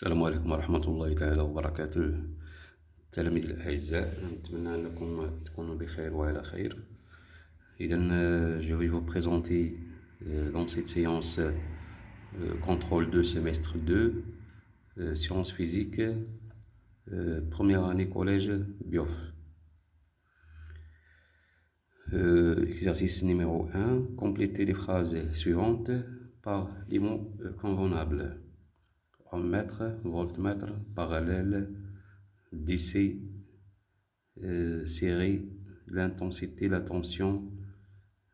السلام عليكم ورحمة الله تعالى وبركاته. التلاميذ الأعزاء، نتمنى أنكم تكونوا بخير وعلى خير. Je vais vous présenter dans cette séance contrôle 2 semestre 2 sciences physiques première année collège BIOF. Exercice numéro 1, complétez les phrases suivantes par les mots convenables. Mètre, voltmètre, parallèle, DC, serré, l'intensité, la tension,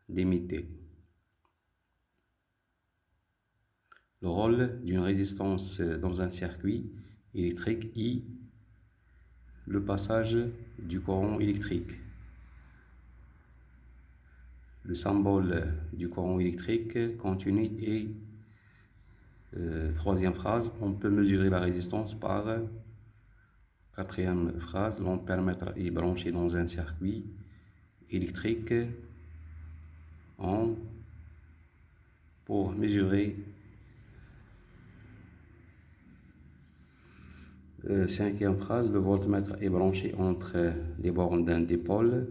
limité. Le rôle d'une résistance dans un circuit électrique I, le passage du courant électrique. Le symbole du courant électrique continu et troisième phrase, on peut mesurer la résistance par quatrième phrase, l'ampèremètre est branché dans un circuit électrique pour mesurer cinquième phrase, le voltmètre est branché entre les bornes d'un dipôle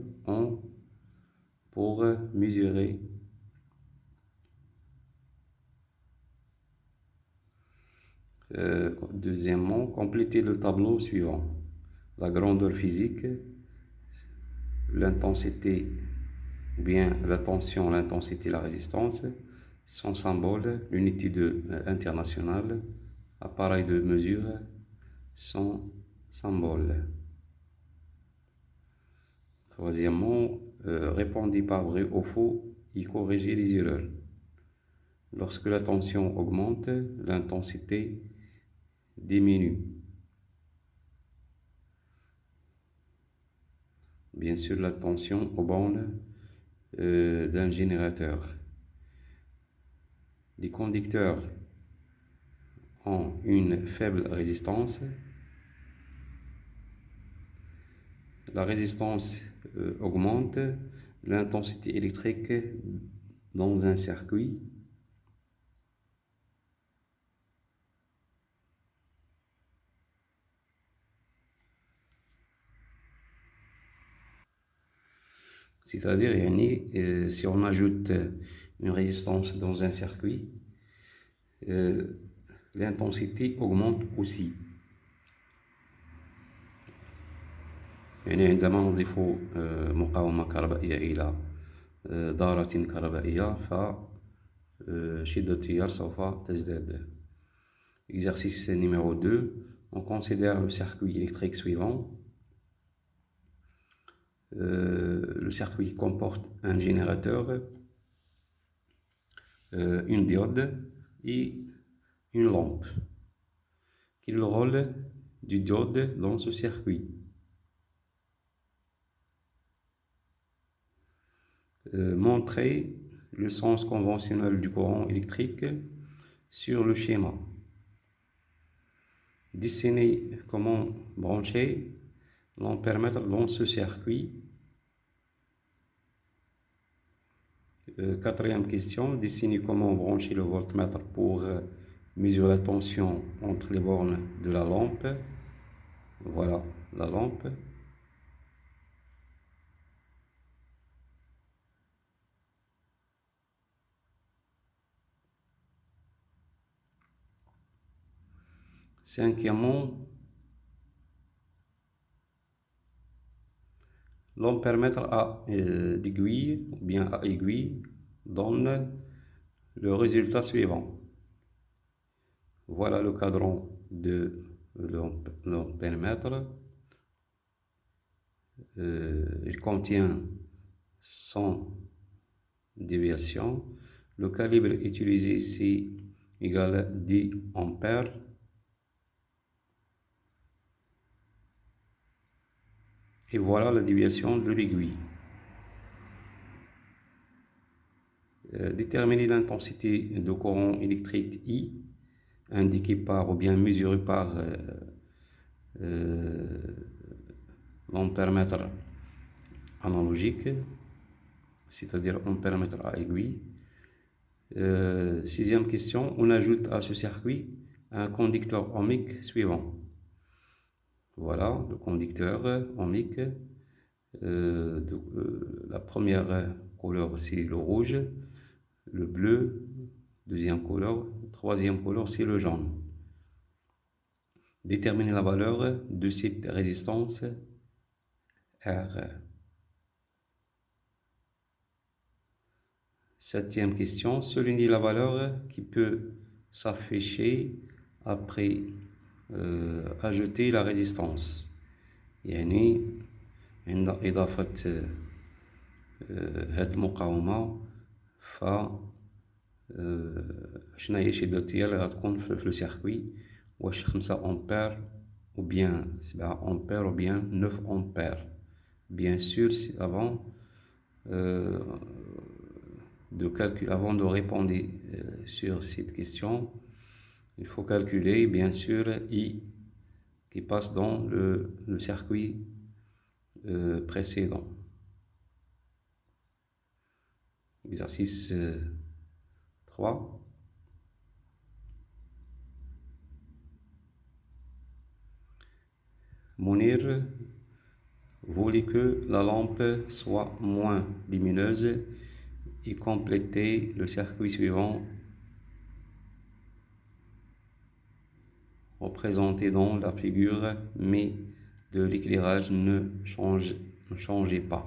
pour mesurer deuxièmement, complétez le tableau suivant. La grandeur physique, l'intensité, ou bien la tension, l'intensité, la résistance, son symbole, l'unité internationale, appareil de mesure, son symbole. Troisièmement, répondez par vrai ou faux et corrigez les erreurs. Lorsque la tension augmente, l'intensité diminue. Bien sûr, la tension aux bornes d'un générateur. Les conducteurs ont une faible résistance. La résistance augmente, l'intensité électrique dans un circuit. C'est-à-dire, si on ajoute une résistance dans un circuit, l'intensité augmente aussi. يعني عندما نضيف مقاومة كهربائية إلى دارة كهربائية فشدة التيار سوف تزداد. Exercice numéro 2, on considère le circuit électrique suivant. Le circuit comporte un générateur, une diode et une lampe. Quel est le rôle du diode dans ce circuit? Montrer le sens conventionnel du courant électrique sur le schéma. Dessiner comment brancher l'ampèremètre dans ce circuit. Quatrième question, dessiner comment brancher le voltmètre pour mesurer la tension entre les bornes de la lampe. Voilà la lampe. Cinquièmement, l'ampèremètre à aiguille ou bien à aiguille donne le résultat suivant. Voilà le cadran de l'ampèremètre. Il contient 100 déviations. Le calibre utilisé ici égale 10 ampères. Et voilà la déviation de l'aiguille. Déterminer l'intensité de courant électrique I, indiquée par ou bien mesurée par l'ampèremètre analogique, c'est-à-dire ampèremètre à aiguille. Sixième question, on ajoute à ce circuit un conducteur ohmique suivant. Voilà le conducteur ohmique. La première couleur c'est le rouge, le bleu, deuxième couleur, troisième couleur c'est le jaune. Déterminer la valeur de cette résistance R. Septième question, soulignez la valeur qui peut s'afficher après ajouter la résistance. يعني عند إضافة هاد المقاومة ف شناهي هي الشدة اللي غتكون في لو سيركوي، واش 5 أمبير ou bien 7 أمبير ou bien 9 أمبير. Bien sûr, avant de répondre sur cette question, il faut calculer bien sûr I qui passe dans le circuit précédent. Exercice 3. Mounir voulait que la lampe soit moins lumineuse et compléter le circuit suivant représenté dans la figure, mais de l'éclairage ne changeait pas.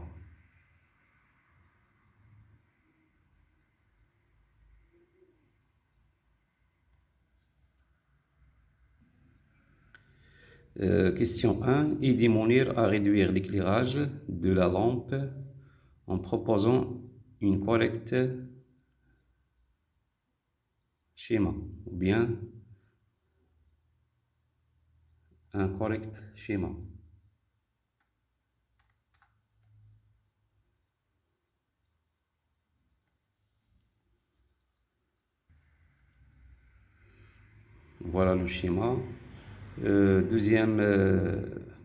Question 1. Aidez Mounir à réduire l'éclairage de la lampe en proposant une correcte schéma ou bien un correct schéma. Voilà le schéma. Deuxième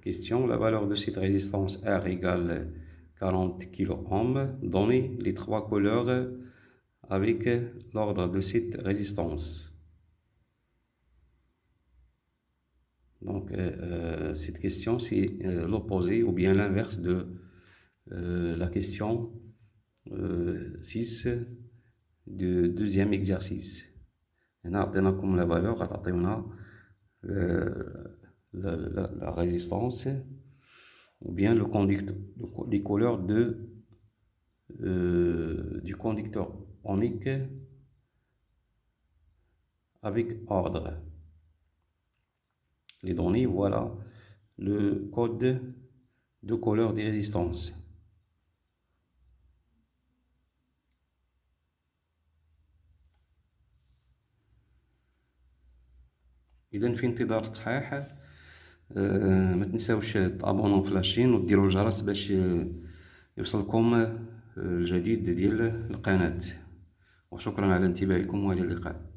question, la valeur de cette résistance R égale 40 kΩ. Donnez les 3 couleurs avec l'ordre de cette résistance. Donc cette question c'est l'opposé ou bien l'inverse de la question 6 du deuxième exercice. هنا عطيناكم la valeur غتعطيونا la résistance ou bien le conducteur, les couleurs du conducteur ohmique avec ordre. Les données, voilà le code de couleur des résistances. إذا في انتظار التصحيح ما تنساوش تابونو في لاشين وديروا الجرس باش يوصلكم الجديد ديال القناة، وشكرا على انتباهكم والى اللقاء.